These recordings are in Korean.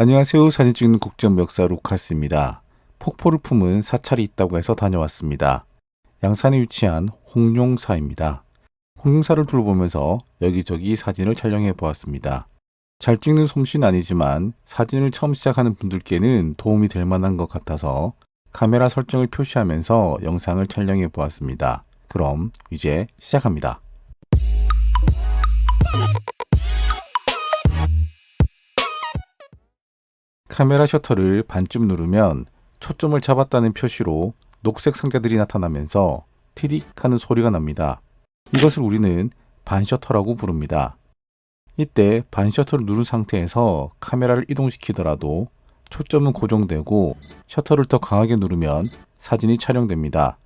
안녕하세요. 사진 찍는 국정 역사 루카스입니다. 폭포를 품은 사찰이 있다고 해서 다녀왔습니다. 양산에 위치한 홍룡사입니다. 홍룡사를 둘러보면서 여기저기 사진을 촬영해 보았습니다. 잘 찍는 솜씨는 아니지만 사진을 처음 시작하는 분들께는 도움이 될 만한 것 같아서 카메라 설정을 표시하면서 영상을 촬영해 보았습니다. 그럼 이제 시작합니다. 카메라 셔터를 반쯤 누르면 초점을 잡았다는 표시로 녹색 상자들이 나타나면서 티릭 하는 소리가 납니다. 이것을 우리는 반셔터라고 부릅니다. 이때 반셔터를 누른 상태에서 카메라를 이동시키더라도 초점은 고정되고 셔터를 더 강하게 누르면 사진이 촬영됩니다.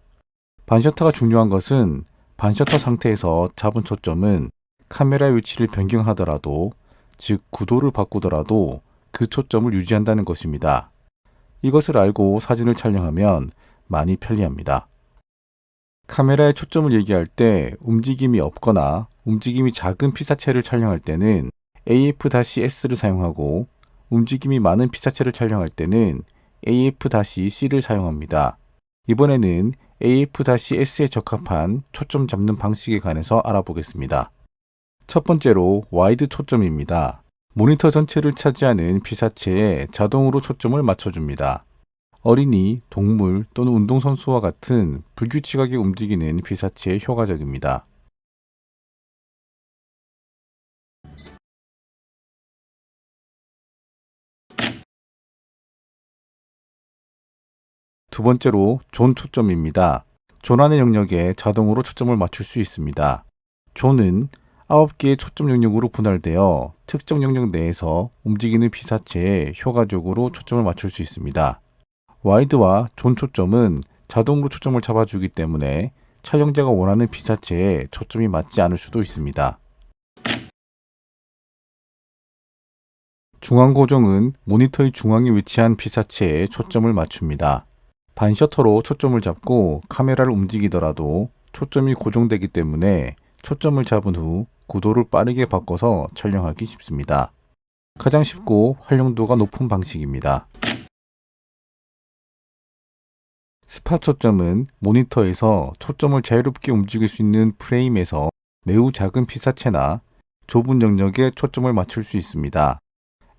반셔터가 중요한 것은 반셔터 상태에서 잡은 초점은 카메라의 위치를 변경하더라도, 즉 구도를 바꾸더라도 그 초점을 유지한다는 것입니다. 이것을 알고 사진을 촬영하면 많이 편리합니다. 카메라의 초점을 얘기할 때 움직임이 없거나 움직임이 작은 피사체를 촬영할 때는 AF-S를 사용하고 움직임이 많은 피사체를 촬영할 때는 AF-C를 사용합니다. 이번에는 AF-S에 적합한 초점 잡는 방식에 관해서 알아보겠습니다. 첫 번째로 와이드 초점입니다. 모니터 전체를 차지하는 피사체에 자동으로 초점을 맞춰줍니다. 어린이, 동물 또는 운동선수와 같은 불규칙하게 움직이는 피사체에 효과적입니다. 두 번째로 존 초점입니다. 존안의 영역에 자동으로 초점을 맞출 수 있습니다. 존은 9개의 초점 영역으로 분할되어 특정 영역 내에서 움직이는 피사체에 효과적으로 초점을 맞출 수 있습니다. 와이드와 존 초점은 자동으로 초점을 잡아주기 때문에 촬영자가 원하는 피사체에 초점이 맞지 않을 수도 있습니다. 중앙 고정은 모니터의 중앙에 위치한 피사체에 초점을 맞춥니다. 반셔터로 초점을 잡고 카메라를 움직이더라도 초점이 고정되기 때문에 초점을 잡은 후 구도를 빠르게 바꿔서 촬영하기 쉽습니다. 가장 쉽고 활용도가 높은 방식입니다. 스팟 초점은 모니터에서 초점을 자유롭게 움직일 수 있는 프레임에서 매우 작은 피사체나 좁은 영역에 초점을 맞출 수 있습니다.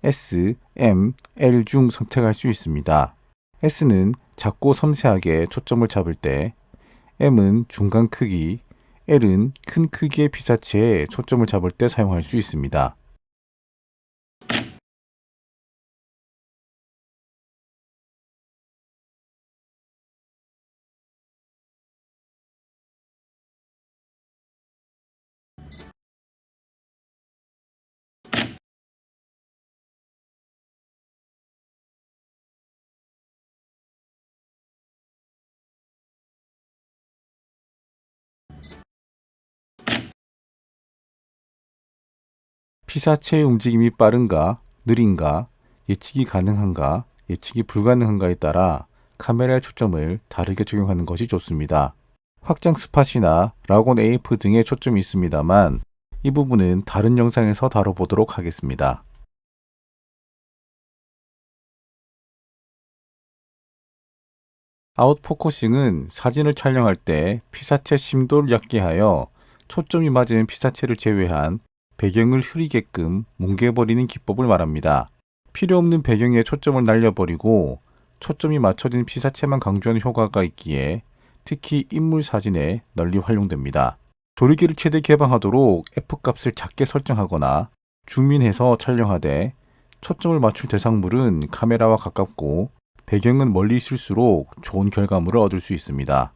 S, M, L 중 선택할 수 있습니다. S는 작고 섬세하게 초점을 잡을 때, M은 중간 크기, L은 큰 크기의 피사체에 초점을 잡을 때 사용할 수 있습니다. 피사체의 움직임이 빠른가, 느린가, 예측이 가능한가, 예측이 불가능한가에 따라 카메라의 초점을 다르게 적용하는 것이 좋습니다. 확장 스팟이나 라곤 AF 등의 초점이 있습니다만 이 부분은 다른 영상에서 다뤄보도록 하겠습니다. 아웃포커싱은 사진을 촬영할 때 피사체 심도를 얕게 하여 초점이 맞은 피사체를 제외한 배경을 흐리게끔 뭉개버리는 기법을 말합니다. 필요 없는 배경에 초점을 날려버리고 초점이 맞춰진 피사체만 강조하는 효과가 있기에 특히 인물 사진에 널리 활용됩니다. 조리개를 최대 개방하도록 F값을 작게 설정하거나 줌인해서 촬영하되 초점을 맞출 대상물은 카메라와 가깝고 배경은 멀리 있을수록 좋은 결과물을 얻을 수 있습니다.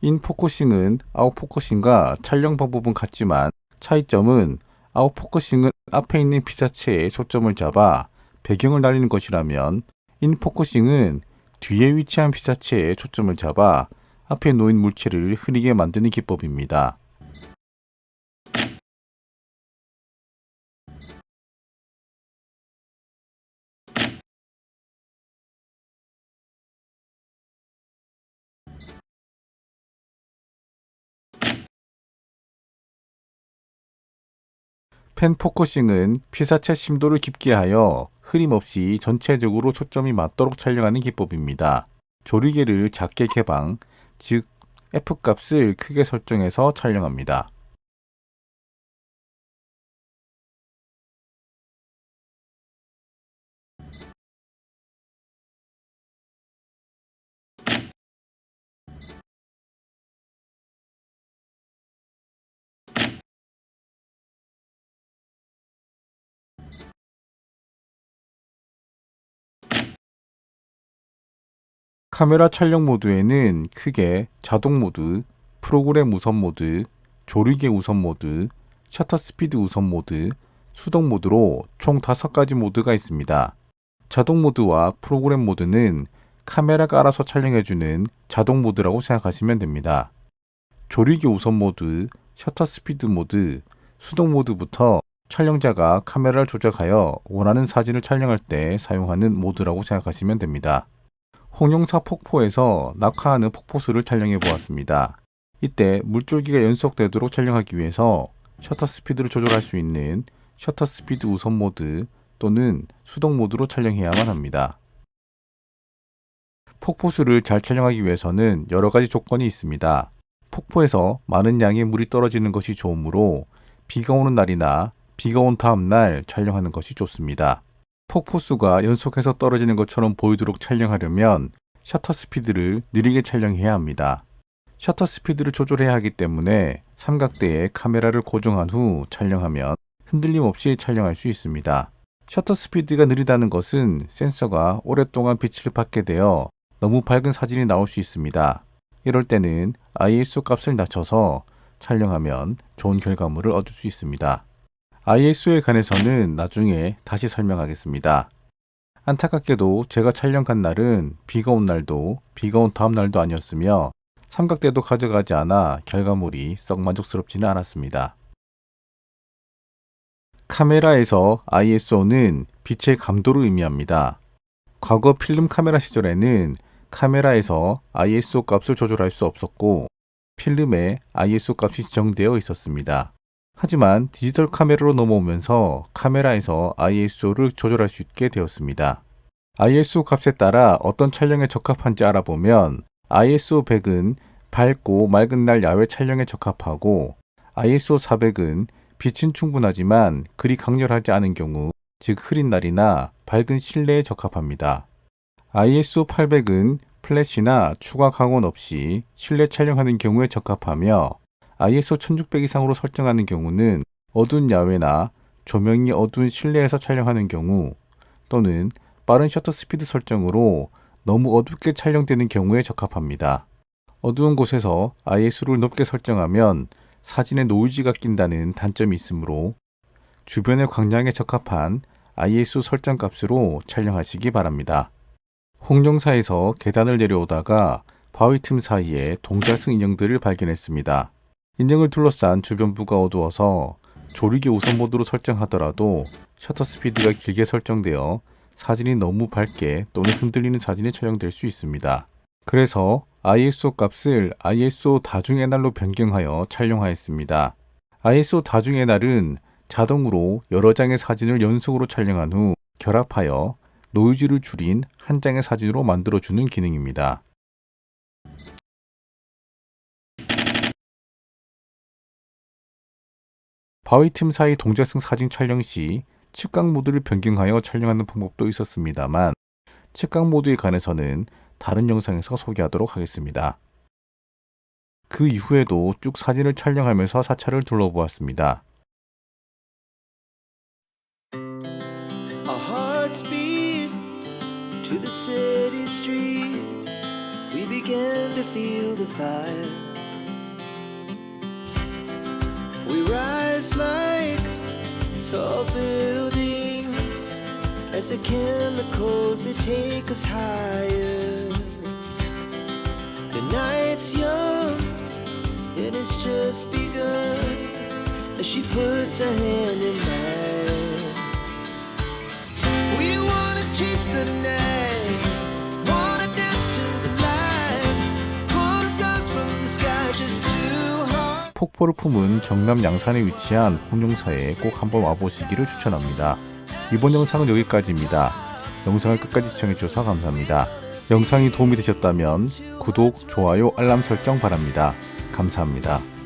인포커싱은 아웃포커싱과 촬영 방법은 같지만 차이점은 아웃포커싱은 앞에 있는 피사체에 초점을 잡아 배경을 날리는 것이라면 인포커싱은 뒤에 위치한 피사체에 초점을 잡아 앞에 놓인 물체를 흐리게 만드는 기법입니다. 펜포커싱은 피사체 심도를 깊게 하여 흐림 없이 전체적으로 초점이 맞도록 촬영하는 기법입니다. 조리개를 작게 개방, 즉 F값을 크게 설정해서 촬영합니다. 카메라 촬영 모드에는 크게 자동 모드, 프로그램 우선 모드, 조리개 우선 모드, 셔터 스피드 우선 모드, 수동 모드로 총 5가지 모드가 있습니다. 자동 모드와 프로그램 모드는 카메라가 알아서 촬영해주는 자동 모드라고 생각하시면 됩니다. 조리개 우선 모드, 셔터 스피드 모드, 수동 모드부터 촬영자가 카메라를 조작하여 원하는 사진을 촬영할 때 사용하는 모드라고 생각하시면 됩니다. 홍용사 폭포에서 낙하하는 폭포수를 촬영해 보았습니다. 이때 물줄기가 연속되도록 촬영하기 위해서 셔터 스피드를 조절할 수 있는 셔터 스피드 우선 모드 또는 수동 모드로 촬영해야만 합니다. 폭포수를 잘 촬영하기 위해서는 여러 가지 조건이 있습니다. 폭포에서 많은 양의 물이 떨어지는 것이 좋으므로 비가 오는 날이나 비가 온 다음 날 촬영하는 것이 좋습니다. 폭포수가 연속해서 떨어지는 것처럼 보이도록 촬영하려면 셔터 스피드를 느리게 촬영해야 합니다. 셔터 스피드를 조절해야 하기 때문에 삼각대에 카메라를 고정한 후 촬영하면 흔들림 없이 촬영할 수 있습니다. 셔터 스피드가 느리다는 것은 센서가 오랫동안 빛을 받게 되어 너무 밝은 사진이 나올 수 있습니다. 이럴 때는 ISO 값을 낮춰서 촬영하면 좋은 결과물을 얻을 수 있습니다. ISO에 관해서는 나중에 다시 설명하겠습니다. 안타깝게도 제가 촬영 간 날은 비가 온 날도 비가 온 다음 날도 아니었으며 삼각대도 가져가지 않아 결과물이 썩 만족스럽지는 않았습니다. 카메라에서 ISO는 빛의 감도를 의미합니다. 과거 필름 카메라 시절에는 카메라에서 ISO 값을 조절할 수 없었고 필름에 ISO 값이 지정되어 있었습니다. 하지만 디지털 카메라로 넘어오면서 카메라에서 ISO를 조절할 수 있게 되었습니다. ISO 값에 따라 어떤 촬영에 적합한지 알아보면 ISO 100은 밝고 맑은 날 야외 촬영에 적합하고 ISO 400은 빛은 충분하지만 그리 강렬하지 않은 경우, 즉 흐린 날이나 밝은 실내에 적합합니다. ISO 800은 플래시나 추가 강원 없이 실내 촬영하는 경우에 적합하며 ISO 1600 이상으로 설정하는 경우는 어두운 야외나 조명이 어두운 실내에서 촬영하는 경우 또는 빠른 셔터 스피드 설정으로 너무 어둡게 촬영되는 경우에 적합합니다. 어두운 곳에서 ISO를 높게 설정하면 사진에 노이즈가 낀다는 단점이 있으므로 주변의 광량에 적합한 ISO 설정 값으로 촬영하시기 바랍니다. 홍룡사에서 계단을 내려오다가 바위 틈 사이에 동자승 인형들을 발견했습니다. 인형을 둘러싼 주변부가 어두워서 조리개 우선 모드로 설정하더라도 셔터 스피드가 길게 설정되어 사진이 너무 밝게 또는 흔들리는 사진이 촬영될 수 있습니다. 그래서 ISO 값을 ISO 다중애날로 변경하여 촬영하였습니다. ISO 다중애날은 자동으로 여러 장의 사진을 연속으로 촬영한 후 결합하여 노이즈를 줄인 한 장의 사진으로 만들어주는 기능입니다. 바위 틈 사이 동작성 사진 촬영 시 측각 모드를 변경하여 촬영하는 방법도 있었습니다만 측각 모드에 관해서는 다른 영상에서 소개하도록 하겠습니다. 그 이후에도 쭉 사진을 촬영하면서 사찰을 둘러보았습니다. Our hearts beat to the city streets. We began to feel the fire. We rise like tall buildings as the chemicals they take us higher. The night's young, it has just begun as she puts her hand in mine. We wanna chase the night, wanna dance to the light, pull stars from the sky just too hard. 폭포를 품은 경남 양산에 위치한 홍룡사에 꼭 한번 와보시기를 추천합니다. 이번 영상은 여기까지입니다. 영상을 끝까지 시청해주셔서 감사합니다. 영상이 도움이 되셨다면 구독, 좋아요, 알람 설정 바랍니다. 감사합니다.